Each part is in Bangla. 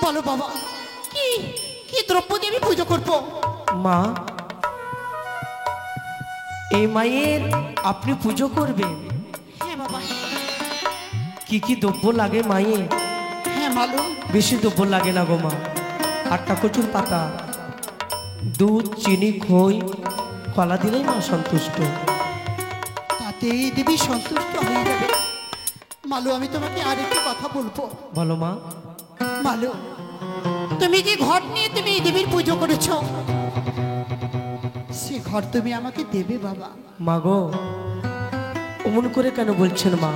বলো বাবা, কি কি দ্রব্য দিয়ে আমি পুজো করবো? মা, এই মায়ের আপনি পুজো করবেন? হ্যাঁ বাবা। কি কি দ্রব্য লাগে মায়ের? হ্যাঁ মালু। বেশি দ্রব্য লাগে না গো মা। 8টা কচুর পাতা, দুধ, চিনি, খই, কলা দিলেই মা সন্তুষ্ট। তাতেই দেবী সন্তুষ্ট হয়ে যাবে। মালু, আমি তোমাকে আরেকটি কথা বলবো। বলো মা। মালু, তুমি যে ঘর নিয়ে তুমি এই দেবীর পুজো করেছো, সে ঘর তুমি আমাকে দেবে বাবা? মা গো, অমন করে কেন বলছেন মা?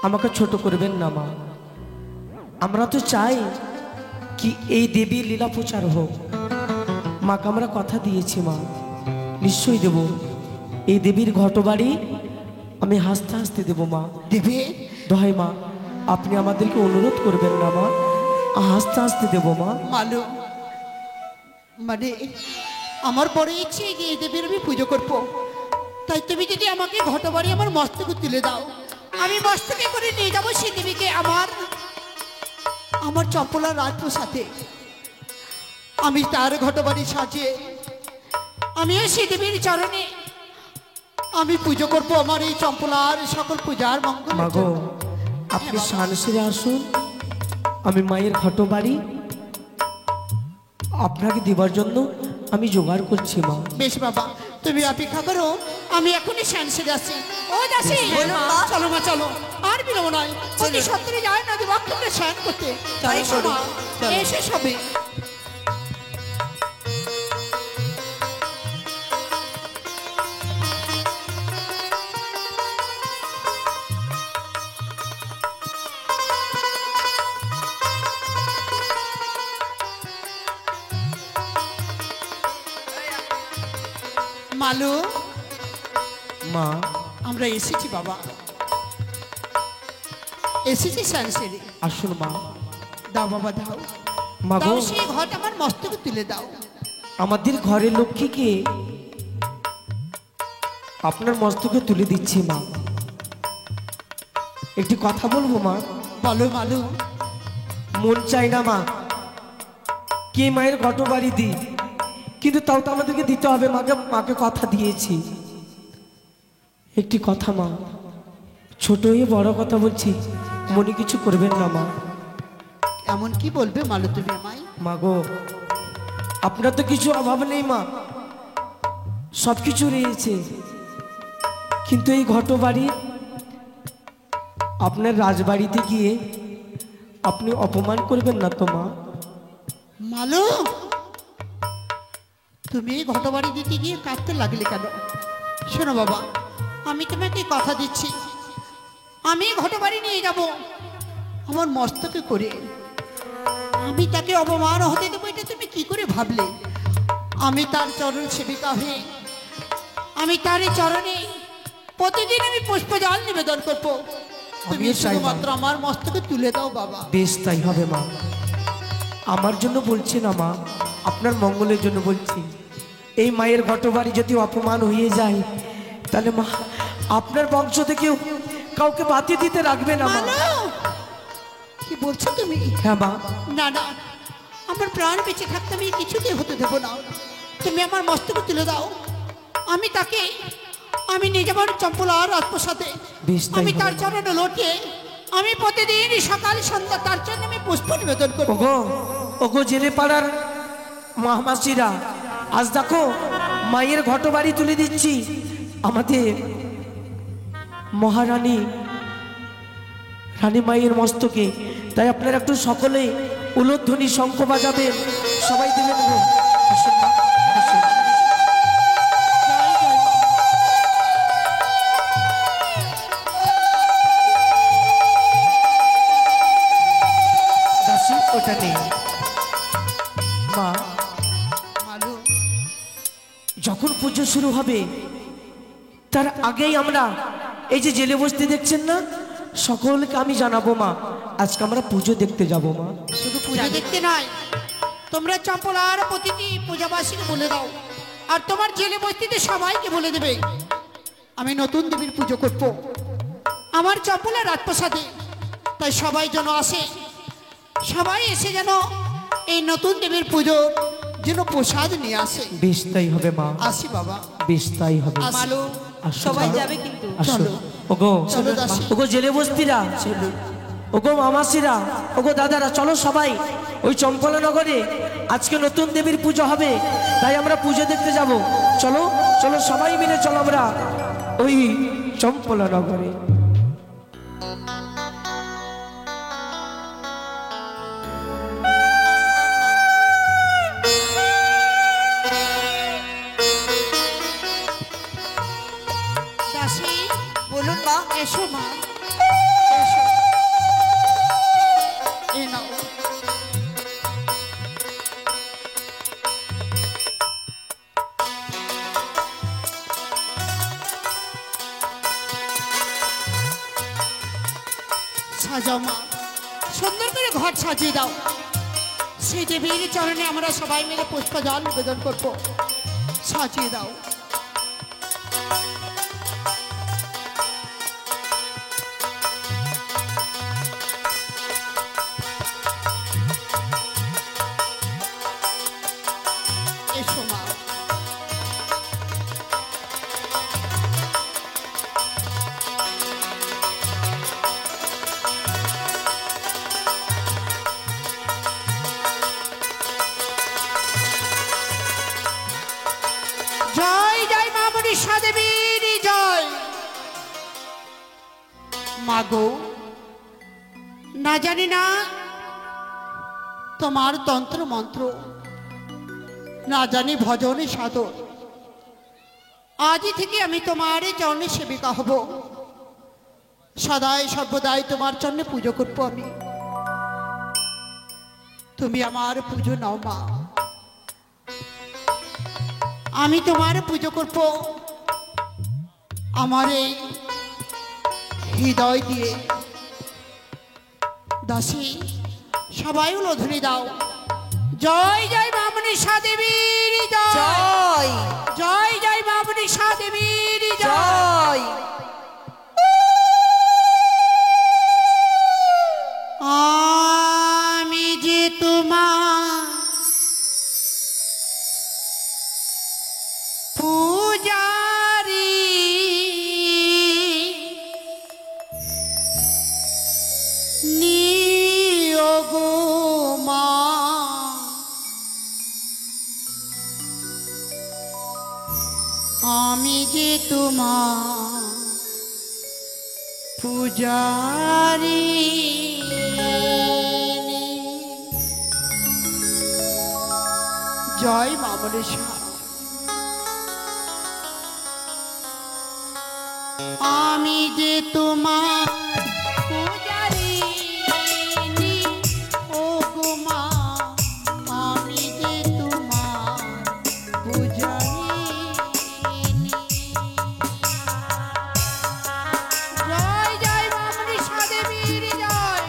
আমাকে ছোট করবেন না মা। আমরা তো চাই কি এই দেবীর লীলা প্রচার হোক। মাকে আমরা কথা দিয়েছি মা, নিশ্চয়ই দেব। এই দেবীর ঘটবাড়ি আমি হাসতে হাসতে দেবো মা। দেবে? দোহাই মা, আপনি আমাদেরকে অনুরোধ করবেন না মা, হাসতে হাসতে দেবো মা। মালু, মানে আমার বড় ইচ্ছে যে এই দেবীর আমি পুজো করবো। তাই তুমি যদি আমাকে ঘটবাড়ি আমার মস্তকে তুলে দাও, আমি মস্তকে করে নিয়ে যাবো সেই দেবীকে আমার চপলার রাজপ্রসাদে। আমি তার ঘটবাড়ি সাজিয়ে আমিও সেই দেবীর চরণে আমি পুজো করবো আমার এই চম্পলার সকল পূজার মঙ্গল। মা গো, আপনি সানসিরে আসুন, আমি মায়ের ঘটবাড়ি আপনাকে দেবার জন্য আমি জোগাড় করছি মা। বেশ বাবা, তুমি অপেক্ষা করো, আমি এখনই স্যান্সে যাচ্ছি। ও যাচ্ছি, চলো মা চলো, আর বিলম্ব নয়। অতি সত্তরে যায় না দেবো তোমরা স্যান করতে। এসো মা, এসে সবে। মালু, মা আমরা এসেছি বাবা, এসেছি স্যান্সেরে। আসুন মা। দাও বাবা দাও, মা গো, দাও সেই ঘট আমার মস্তকে তুলে দাও। আমাদের ঘরের লক্ষ্মীকে আপনার মস্তকে তুলে দিচ্ছি মা। একটি কথা বলবো মা? বলো মালু। মন চাই না মা কে মায়ের ঘটবাড়ি দিই, কিন্তু তাও তো আমাদেরকে দিতে হবে। মাকে কথা দিয়েছি। একটি কথা মা, ছোট হয়ে বড় কথা বলছি, মনে কিছু করবেন না মা। এমন কি বলবে মালু তুমি আমায়? মা গো, আপনার তো কিছু অভাব নেই মা, সব কিছু রয়েছে, কিন্তু এই ঘটবাড়ি আপনার রাজবাড়িতে গিয়ে আপনি অপমান করবেন না তো মা? মালু, তুমি এই ঘটবাড়ি দিতে গিয়ে কাঁদতে লাগলে কেন? শোনো বাবা, আমি তোমাকে কথা দিচ্ছি, আমি ঘটবাড়ি নিয়ে যাব আমার মস্তকে করে। আমি তাকে অপমান হতে দেবো এটা তুমি কি করে ভাবলে? আমি তার চরণ সেবিকা হয়ে আমি তার চরণে প্রতিদিন আমি পুষ্পজল নিবেদন করবো। তুমি শুধুমাত্র আমার মস্তকে তুলে দাও বাবা। বেশ, তাই হবে মা। আমার জন্য বলছি না মা, আপনার মঙ্গলের জন্য বলছি। এই মায়ের ঘটবাড়ি যদি অপমান হয়ে যায়, তাহলে মা আপনার বংশ থেকেও কাউকে বাতি দিতে রাখবে না মা। কি বলছো তুমি? হ্যাঁ মা। না না, আমার প্রাণ বেঁচে থাকতে আমি কিছুতেই হতে দেবো না। তুমি আমার মস্তকে তুলে দাও, আমি তাকে আমি নিয়ে যাবার চম্পলার রাজপ্রসাদে। আমি তার চরণে লটিয়ে আমি প্রতিদিন সকাল সন্ধ্যা তার জন্য আমি পুষ্প নিবেদন করবো। ওগো ওগো জেলে পাড়ার মহামাসিরা, আজ দেখো মায়ের ঘটবাড়ি তুলে দিচ্ছি আমাদের মহারানী রানী মায়ের মস্তকে। তাই আপনারা একটু সকলে উলুধ্বনি শঙ্খ বাজাবেন, সবাই দিবেন গো। আসুন মা, আসুন। দাসী, ওটা নেই মা। যখন পুজো শুরু হবে তার আগেই আমরা এই যে জেলে বসতে দেখছেন না, সকলকে আমি জানাবো মা, আজকে আমরা পুজো দেখতে যাব মা। শুধু পুজো দেখতে নয়, তোমরা চম্পলার প্রতিটি পূজাবাসীকে বলে দাও, আর তোমার জেলে বস্তিতে সবাইকে বলে দেবে আমি নতুন দেবীর পুজো করবো আমার চম্পলার রাজপ্রসাদে। তাই সবাই যেন আসে, সবাই এসে যেন এই নতুন দেবীর পুজোর যেন প্রসাদ নিয়ে আসে। বেশ তাই হবে মা, আসি বাবা। বেশ তাই হবে। আসি। মালু আসো, সবাই চলো। যাবে কিন্তু। আসো চলো। ওগো, চলো দাসী। ওগো জেলে বস্তিরা, ওগো মামাসিরা, ওগো দাদারা, চলো সবাই ওই চম্পলা নগরে আজকে নতুন দেবীর পুজো হবে, তাই আমরা পুজো দেখতে যাব। চলো চলো সবাই মিলে চলো আমরা ওই চম্পলা নগরে। দাসী বলুন মা। এসো মা, এসো। এই নাও। সাজাও মা, সুন্দর করে ঘর সাজিয়ে দাও। সেই দেবীর চরণে আমরা সবাই মিলে পুষ্প জল নিবেদন করবো। সাজিয়ে দাও। এসো মা। জয় জয় মা মনীষা দেবীর জয়। মাগো, না জানি না তোমার তন্ত্র মন্ত্র, না জানি ভজনে সাধন, আজই থেকে আমি তোমার চরণে সেবিকা হব। সদাই সর্বদাই তোমার চরণে পুজো করবো আমি। তুমি আমার পুজো নাও মা। আমি তোমার পুজো করব আমার এই হৃদয় দিয়ে। দাসী সবাই উলুধ্বনি দাও। জয় জয় মা মনীষা দেবীর জয়। জয় জয় জয় মা মনীষা দেবীর জয়। জয়। আমি যে তোমার পূজারি, নিয়োগ মা, আমি যে তোমার পূজারি। জয় মা মনীষা। আমি যে তোমার পূজারি, ও গো মা, আমি যে তোমার পূজারি। জয় জয় মা মনীষা দেবীর জয়।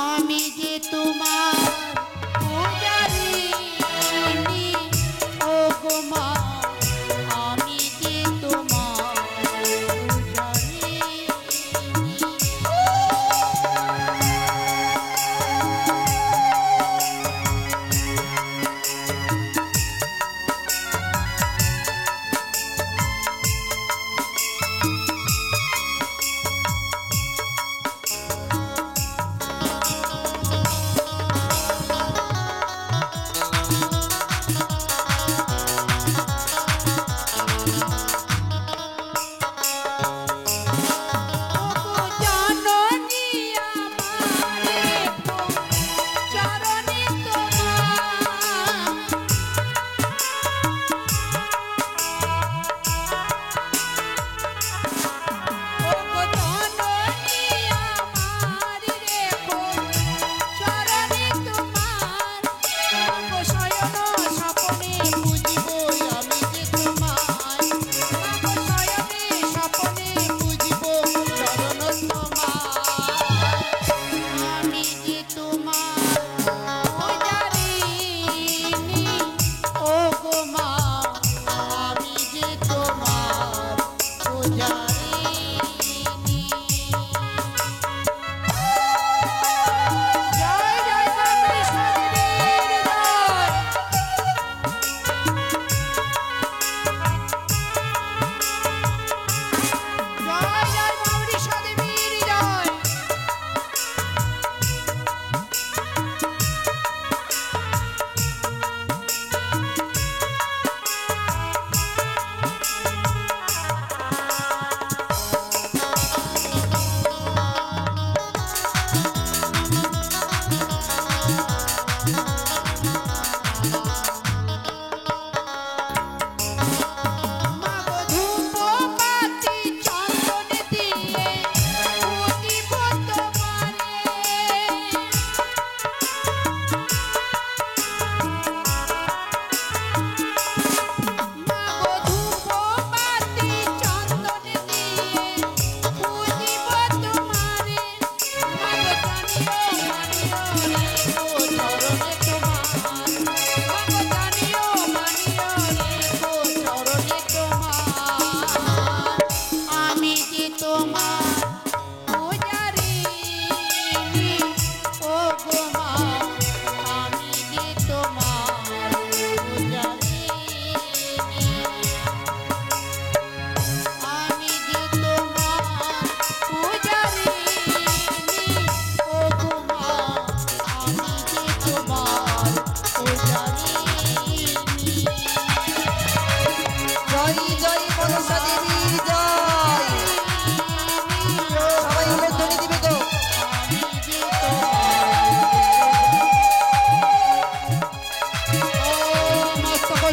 আমি যে তোমার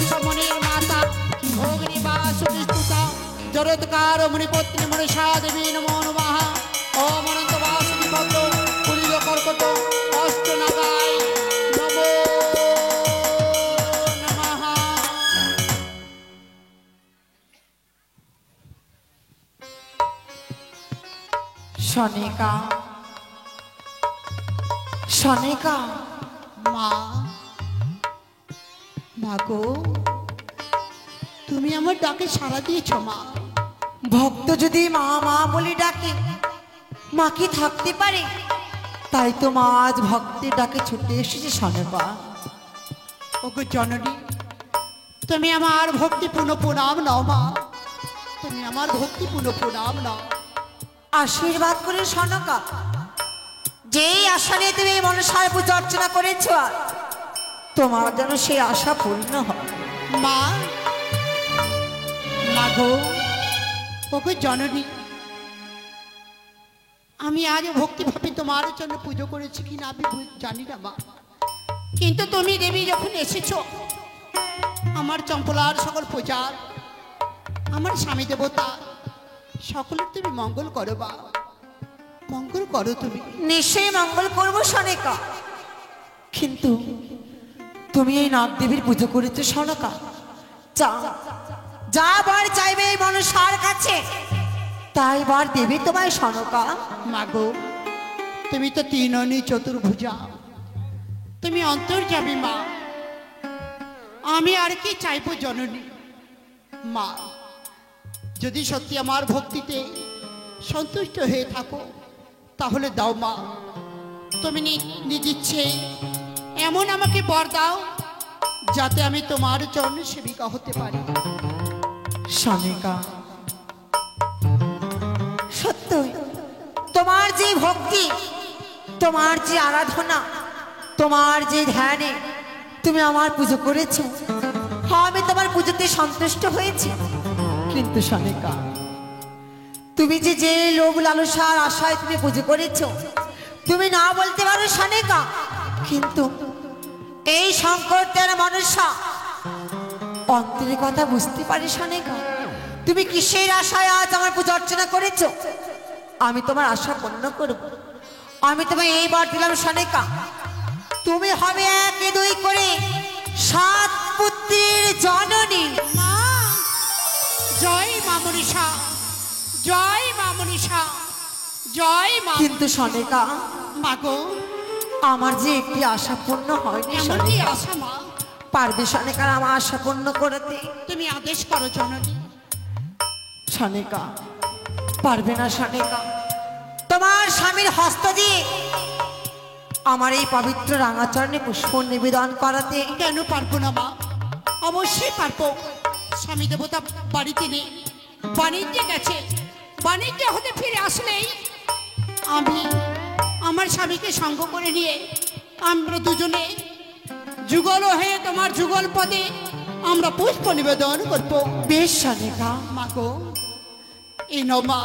সমনির মাতা অগ্নিবাস বিস্তুতা জরৎকার মণিপত্নী মনসা দেবী নমো নমঃ। ওম অনন্ত বাসুকি পদ্ম পুরিল কর্কট অষ্ট নাগায় নমো নমঃ। সনিকা, সনিকা, মা, মা গো, তুমি আমার ডাকে সাড়া দিয়েছ মা। ভক্ত যদি মা মা বলে ডাকে, মা কি থাকতে পারে? তাই তো মা আজ ভক্তের ডাকে ছুটে এসেছে সনিকা। ওগো জননী, তুমি আমার ভক্তিপূর্ণ প্রণাম নাও মা, তুমি আমার ভক্তিপূর্ণ প্রণাম নাও। আশীর্বাদ করে সনকা, যেই আশা নিয়ে তুমি মনসার পূজা অর্চনা করেছ, তোমার যেন সেই আশা পূর্ণ হয়। মা, মা গো, ওগো জননী, আমি আজ ভক্তিভাবে তোমার জন্য পুজো করেছি কিনা আমি জানি না মা, কিন্তু তুমি দেবী যখন এসেছো, আমার চম্পলার সকল পূজার, আমার স্বামী দেবতা সকলের তুমি মঙ্গল করো বা, মঙ্গল করো তুমি। নিশ্চয়ই মঙ্গল করবো সনিকা, কিন্তু তুমি এই নাগ দেবীর পুজো করেছো সনকা, যা বার চাইবে এই মনসার কাছে তাই বার দেবে তোমায় সনকা। মাগো, তুমি তো তিননি চতুর্ভুজা, তুমি অন্তর্যামী মা, আমি আর কি চাইবো জননী। মা, যদি সত্যি আমার ভক্তিতে সন্তুষ্ট হয়ে থাকো তাহলে দাও মা, তুমি নিজ ইচ্ছে এমন আমাকে বর দাও যাতে আমি তোমার চরণ সেবিকা হতে পারি। সনিকা, সত্যই তোমার যে ভক্তি, তোমার যে আরাধনা, তোমার যে ধ্যানে তুমি আমার পুজো করেছো, আমি তোমার পুজোতে সন্তুষ্ট হয়েছি। কিন্তু সনিকা, তুমি যে লোভ লালসার আশায় তুমি পুজো করেছো, তুমি না বলতে পারো সনিকা, কিন্তু এই সংকটের মনসা অন্তরের কথা বুঝতে পারি সনিকা। তুমি কিসের আশায় আজ আমার পূজা অর্চনা করেছো, আমি তোমার আশা পূর্ণ করব। আমি তোমায় এইবার দিলাম সনিকা, তুমি হবে একে দুই করে 7 পুত্রের জননী। মা, জয় মা মনীষা, জয় মা মনীষা, জয় মা। কিন্তু সনিকা, মাগো, আমার যে একটি আশা পূর্ণ হয়নি এমন কি সনিকা। আশা মা? পারবে সনিকা আমার আশা পূর্ণ করতে? তুমি আদেশ করো জননী। সনিকা, পারবে না সনিকা? তোমার স্বামীর হস্ত দিয়ে আমার এই পবিত্র রাঙাচরণে পুষ্প নিবেদন করাতে? কেন পারবো না মা? অবশ্যই পারবো। স্বামী দেবতা বাড়িতে নেই, বাণিজ্যে গেছে, বাণিজ্য হতে ফিরে আসলেই আমি আমার স্বামীকে সঙ্গ করে নিয়ে আমরা দুজনে যুগল হয়ে তোমার যুগল পদে আমরা পুষ্প নিবেদন করবো। বেশ সনিকা। মাগো, এই নাও মা,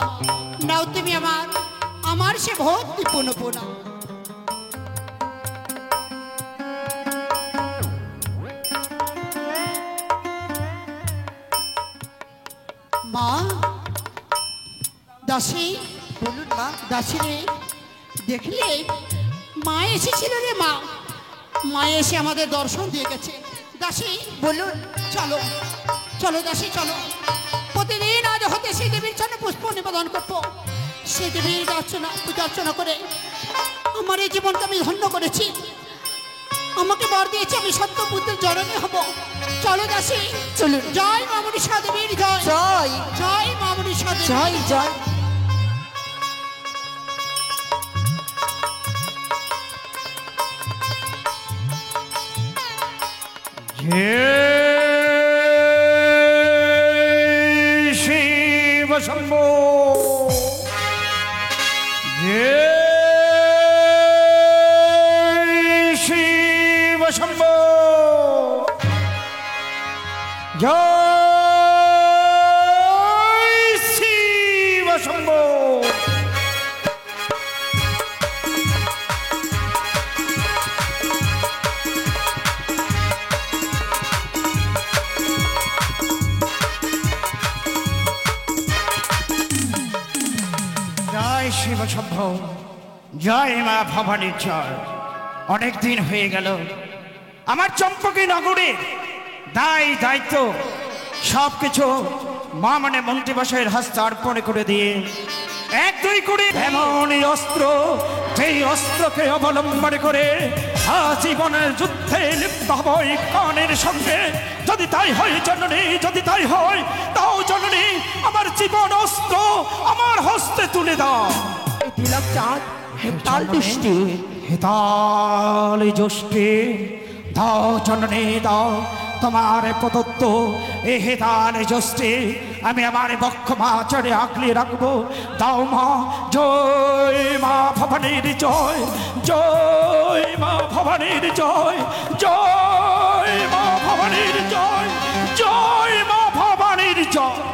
নাও তুমি আমার আমার সে ভক্তিপূর্ণ প্রণাম। মা, দাসী, বলুন মা। দাসী রে, দেখলে মা এসেছিল রে মা, মা এসে আমাদের দর্শন দিয়ে গেছে। দাসী, বলুন। চলো চলো দাসী, চলো। প্রতিদিন আজ হতে সেই দেবীর জন্য পুষ্প নিবেদন করবো। সেই দেবীর অর্চনা পূজা অর্চনা করে আমার এই জীবনকে আমি ধন্য করেছি। আমাকে বর দিয়েছে আমি সত্য পুত্রের জননী হব। চলো দাসী, চলুন। জয় মা মনীষা দেবীর জয়, জয় জয় মা মনীষা দেবী। জয় জয়। जय शिव शंभो, जय शिव शंभो, जय शिव शंभो। শিব শম্ভ, জয় মা ভবানীর জয়। অনেক দিন হয়ে গেল আমার চম্পকী নগরীর দায় দায়িত্ব সব কিছু মা মানে মন্ত্রীমশাইয়ের হস্তে অর্পণ করে দিয়ে এক দুই করে এমনই অস্ত্র, যেই অস্ত্রকে অবলম্বন করে আজীবনের যুদ্ধে লিপ্ত হব এই কানের সঙ্গে। যদি তাই হয় জননী, যদি তাই হয়, তাও জননী আমার জীবন অস্ত্র আমার হস্তে তুলে দাও। তিলক চাঁদ, হেতাল দৃষ্টি, হেতাল জ্যোষ্ঠী, দাও জননী দাও তোমার প্রদত্ত এ হেতাল জ্যোষ্ঠী আমি আমার বক্ষ মাচরে আঁকলে রাখবো। দাও মা, জয় মা ভবানীর জয়, জয় মা ভবানীর জয়, জয় মা ভবানীর জয়, জয় মা ভবানীর জয়।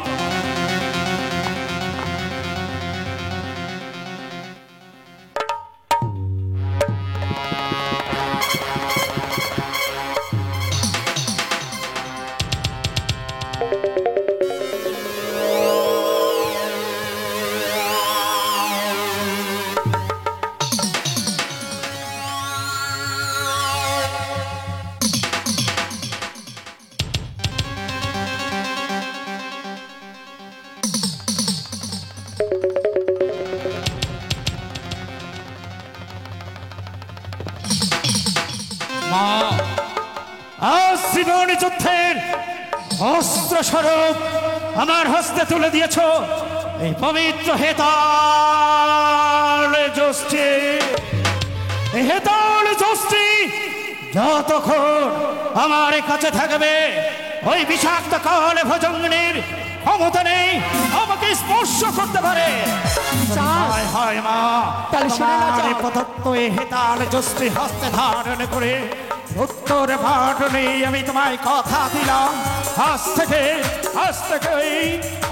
মা, আজ জীবনী যুদ্ধের অস্ত্র স্বরূপ আমার হস্তে তুলে দিয়েছ এই পবিত্র হেতাল জ্যোষ্ঠী। এই হেতাল জ্যোষ্ঠী যতক্ষণ আমার কাছে থাকবে ওই বিষাক্ত কালে ভজঙ্গিনীর ক্ষমতা নেই আমাকে স্পর্শ করতে পারে। হয় হয় মা, তোমার প্রদত্ত এই হেতাল জ্যোষ্ঠী হস্তে ধারণ করে উত্তর ভাটনে আমি তোমায় কথা দিলাম, আজ থেকে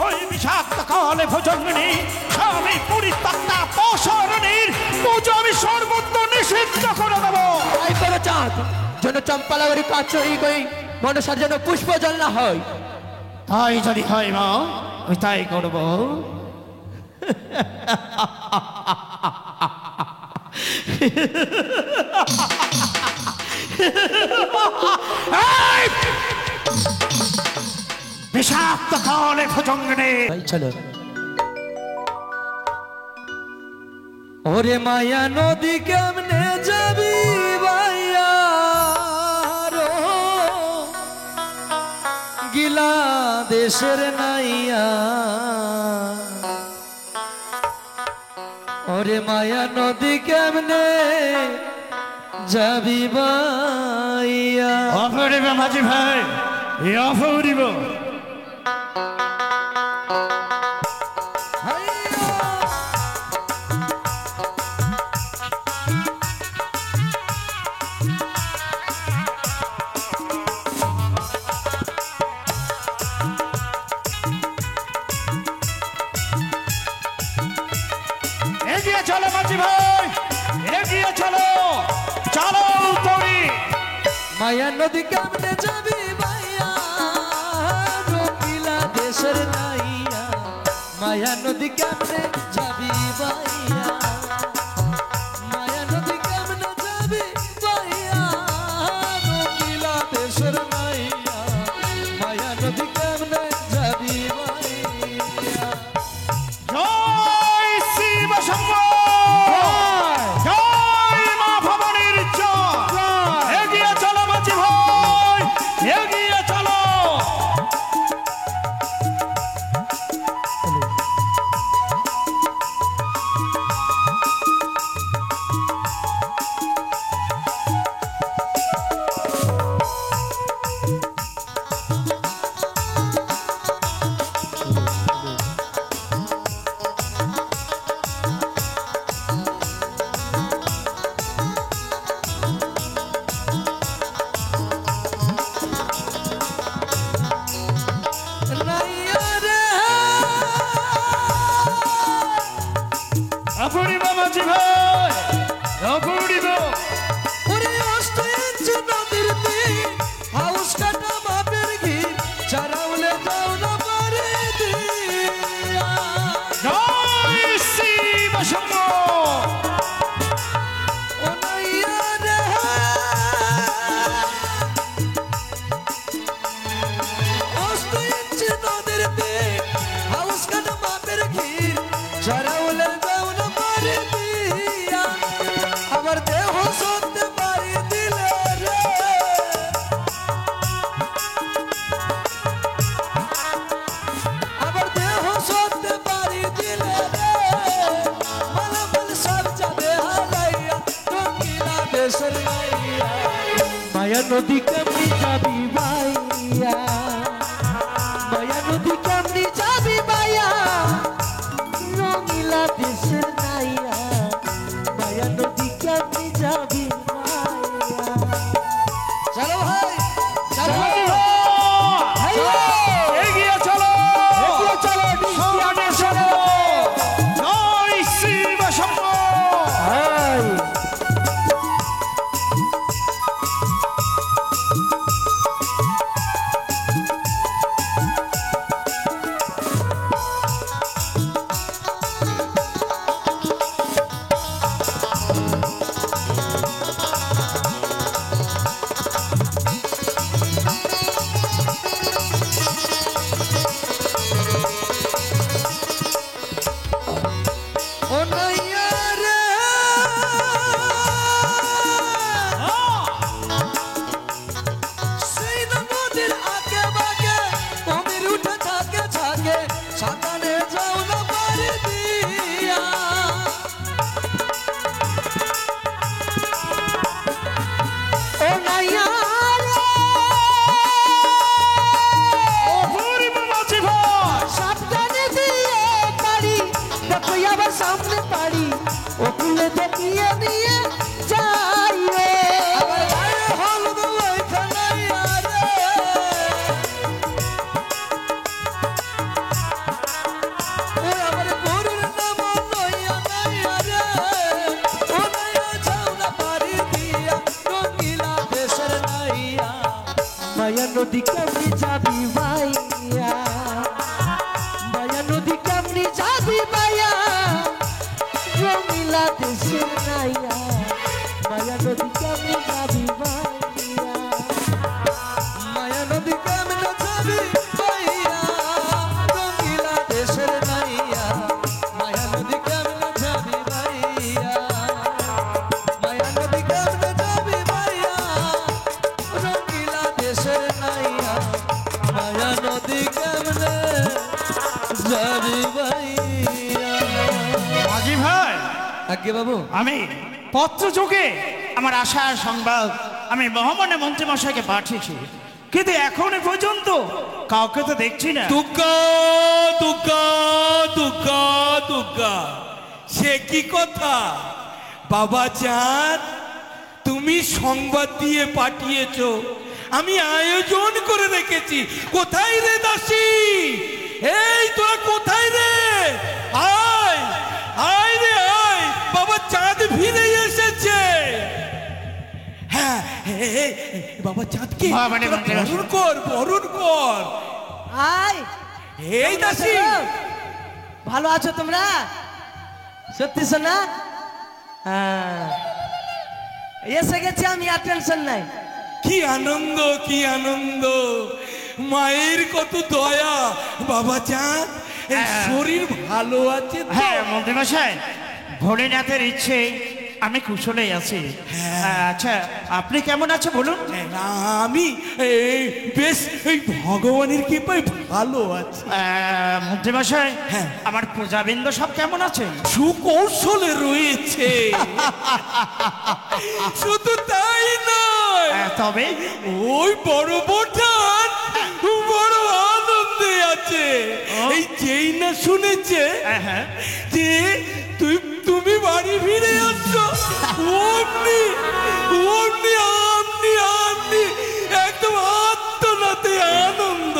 ওই বিষাক্ত কালে ভজঙ্গিনী স্বামী পরিত্যক্তা পশরণীর পুজো আমি সর্বত্র নিষিদ্ধ করে দেবো। তাই করো চাঁদ, যেন চম্পালাগরি কাচরি গই মনসার যেন পুষ্প জল না হয়। তাই যদি হয় মা, আমি তাই করব। বিষাক্ত কালে ভজঙ্গিনী, চলো। ওরে মায়া নদী কেমনে যাবি ভাইয়া রো, গিলা দেশের নাইয়া। ওরে মায়া নদী কেমনে যাবি ভাইয়া। অপরিব মাঝি ভাই, এ অপরিব। এগিয়ে চলো মাঝি ভাই, এগিয়ে চলো, চলো তরি। মায়া নদী কেমনে যাবি ভাইয়া, রঙিলা দেশের নাইয়া। মায়া নদী কেমনে যাবি ভাইয়া, মায়া নদী কেমনে যাবি ভাইয়া, রঙিলা দেশের নাইয়া। মায়া নদী কেমনে যাবি ভাইয়া। জয় শিব শম্ভ, জয় মা ভবানীর জয়। এগিয়ে চলো মাঝি ভাই, এগিয়ে চলো। নাইয়া রে অপরিব মাঝি ভাই, অপরিব। ওরে অষ্ট ইঞ্চি নদীর তীর, হাউস কাটা বাপের ঘি, চারাউলে যাও না পারে দিয়া। জয় শিব শম্ভ, নদী কেমনি যাবি ভাইয়া, মায়া নদী কেমনি যাবি ভাইয়া, রঙিলা দেশের নাইয়া, মায়া নদী কেমনি যাবি ভাইয়া। চলো ভাই, চলো ভাইয়া, এগিয়ে চলো, এগিয়ে চলো, সামনে চলো। জয় শিব শম্ভো। ভাই। ও নাইয়া রে, সেই নদীর আগে বাগে কুমির উঠে থাকে থাকে, সাঁতারে যাও না পারি দিয়া। ও নাইয়া রে, হরি মাঝি ভাই, সাবধানে দিয়ে পারি, দেখো আবার সামনে পারি, ওগুলো দেখিয়ে নিয়ে যাই রে। আবার গায়ে হলুদ লইখা নাইয়া রে, ও আমার গরুর নাম লইয়া নাইয়া রে, ও নাইয়া যাও না পারি দিয়া, রঙিলা দেশের নাইয়া, মায়া নদী কেমনি যাবি ভাইয়া, মায়া নদী কেমনি যাবি ভাইয়া, রঙিলা দেশের নাইয়া, মায়া নদী কেমনি যাবি ভাইয়া, মায়া নদী কেমনি যাবি ভাইয়া, রঙিলা দেশের নাইয়া, মায়া নদী কেমনি যাবি ভাইয়া, মায়া নদী কেমনি যাবি ভাইয়া, রঙিলা দেশের নাইয়া, মায়া নদী কেমনে যাবি ভাইয়া। মাঝি ভাই, আগে বাবু, আমি পত্র যোগে আমার আশার সংবাদ আমি মহামান্য মন্ত্রী মশাইকে পাঠিয়েছি, কিন্তু এখনো পর্যন্ত কাউকে তো দেখছি না। দুগ্গা দুগ্গা দুগ্গা দুগ্গা, সে কি কথা বাবা চাঁদ, তুমি সংবাদ দিয়ে পাঠিয়েছো, আমি আয়োজন করে রেখেছি। কোথায় রে দাসী, এই তোরা কোথায় রে, আয় আয় রে আয়, বাবা চাঁদ ফিরে এসেছে। হ্যাঁ বাবা চাঁদকে মানে বরণ কর, বরণ কর। আয়, এই দাসী, ভালো আছো তোমরা? সত্যি শোনা, হ্যাঁ এসে গেছি আমি, আর টেনশন নাই। কি আনন্দ, কি আনন্দ, মায়ের কত দয়া। বাবা চাঁদ, এই শরীর ভালো আছে তো? হ্যাঁ মন্ত্রী মশাই, ভোলেনাথের ইচ্ছে আমি কুশলেই আছি। আচ্ছা আপনি কেমন আছেন বলুন? আমি এই বেশ এই ভগবানের কৃপায় ভালো আছি। মন্ত্রী মশাই, হ্যাঁ। আমার প্রজাবৃন্দ সব কেমন আছে? সুকৌশলে রয়েছে। শুধু তাই নয়, তবে ওই বড় বোঠান বড় আনন্দে আছে। এই যেই না শুনেছে হ্যাঁ। যে তুমি বাড়ি ফিরে আসছো, অমনি অমনি আমনি আমনি একদম আত্মনাতে আনন্দ।